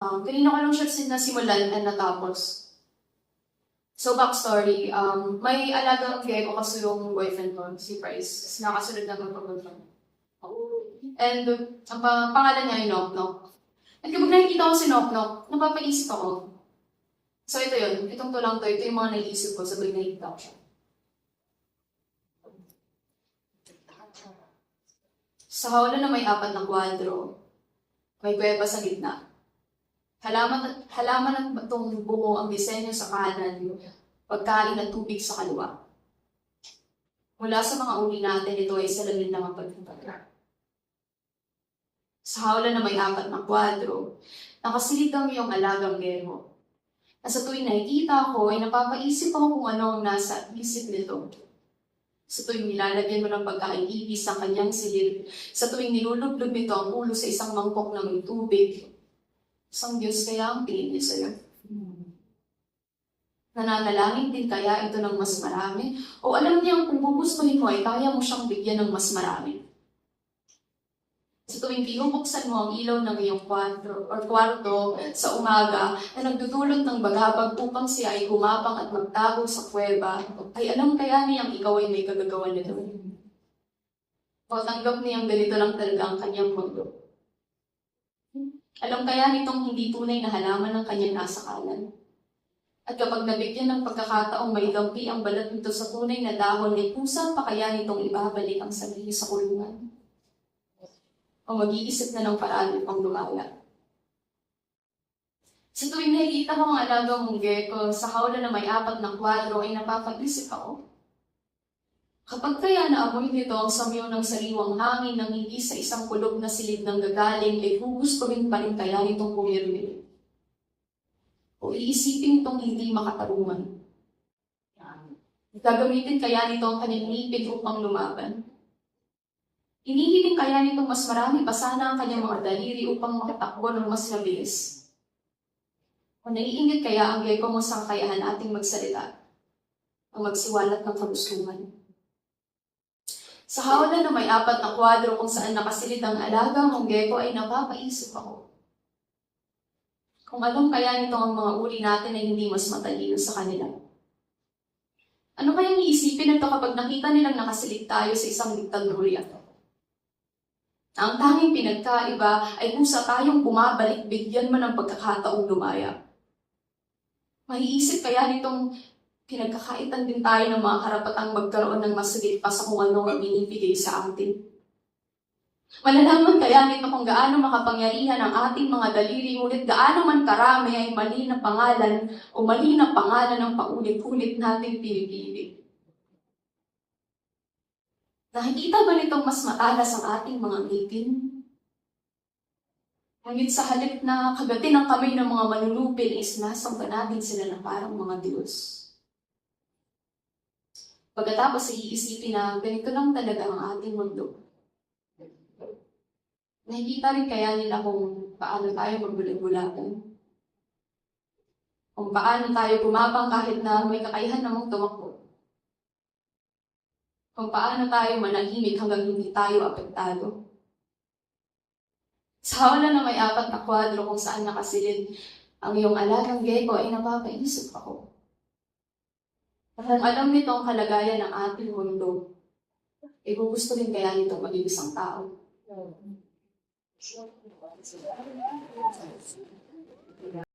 Kanina ko lang siya nasimulan and natapos. So, backstory, may alagang gecko kasi yung boyfriend ko, si Price. Nakasunod na magpapagpag. And ang pangalan niya ay Knock Knock. At kapag nakikita ko si Knock Knock, napapaisip ako. So, ito yun. Itong tulang to, ito yung mga naiisip ko sabay nakikita ko siya. Sa hawla na may 4 na kwadro, may kuweba sa gitna. Halaman at batong bungo ang disenyo sa kanan, pagkain at tubig sa kaliwa. Mula sa mga uli natin, ito ay salamin ng pagpapagod. Sa hawla na may 4 na kwadro, nakasilid ang iyong alagang gero. At sa tuwing nakikita ko, ay napapaisip ako kung ano ang nasa isip nito. Sa tuwing nilalagyan mo ng pagkain-ibis ang kanyang silid, sa tuwing nilulublog nito ang ulo sa isang mangkok na may tubig, isang Diyos kaya ang tingin niya sa'yo. Nananalangin din kaya ito ng mas marami? O alam niyang kung gugustuhin mo ay kaya mo siyang bigyan ng mas marami? Sa tuwing pinubuksan mo ang ilaw ng iyong kwarto sa umaga na nagdudulot ng bagabag upang siya ay humapang at magtago sa kuweba, ay alam kaya niyang ikaw ay may kagagawan nito? O tanggap niyang ganito lang talaga ang kanyang mundo? Alam kaya nitong hindi tunay na halaman ng kanyang nasakalan? At kapag nabigyan ng pagkakataong may dampi ang balat nito sa tunay na dahon, ay kusang pa kaya nitong ibabalik ang sarili sa kulungan? O mag-iisip na ng paraan upang lumaya? Sa tuwing nakikita ko ang alagang mong gecko sa hawla na may 4 na kwadro, ay napapag-isip ako. Kapag kaya naamoy nito ang samyo ng sariwang hangin ng hindi sa isang kulog na silid ng gagaling, ay gugustuhin pa rin kaya nitong pumirmi? O iisipin itong hindi makatarungan? Gagamitin kaya nito ang kanyang ngipin upang lumaban? Inihiling kaya nitong mas marami pa sana ang kanyang mga daliri upang makatakbo ng mas mabilis? O naiingit kaya ang gecko mo sa kakayahan nating magsalita, ang magsiwalat ng kagustuhan? Sa hawla na may 4 na kwadro kung saan nakasilid ang alagang mong gecko, ay napapaisip ako. Kung alam kaya nito ang mga uri natin ay hindi mas matalino sa kanila? Ano kayang iisipin nito kapag nakita nilang nakasilid tayo sa isang diktadorya? Ang tanging pinagkaiba ay kusa tayong bumabalik, bigyan mo ng pagkakataong lumaya. Maiisip kaya nitong pinagkakaitan din tayo ng mga karapatang magkaroon ng masagit pa sa kung ano ang binibigay sa atin? Malalaman kaya nito kung gaano makapangyarihan ang ating mga daliri, ngunit gaano man karami ay mali na pangalan o mali na pangalan ng paulit-ulit nating pinipili? Nakikita ba nitong mas matalas ang ating mga ngipin? Ngunit sa halip na kagatin ang kamay ng mga manunupil, is nasamba natin sila na parang mga Diyos. Pagkatapos iisipin na ganito lang talaga ang ating mundo, nakikita rin kaya nila kung paano tayo magbulag-bulagan? Kung paano tayo gumapang kahit na may kakayahan namang tumakbo? Kung paano tayo manahimik hanggang hindi tayo apektado? Sa hawla na may 4 na kwadro kung saan nakasilid ang iyong alagang gecko, ay napapaisip ako. Kung alam nito ang kalagayan ng ating mundo, ay gugustuhin kaya nito maging isang tao?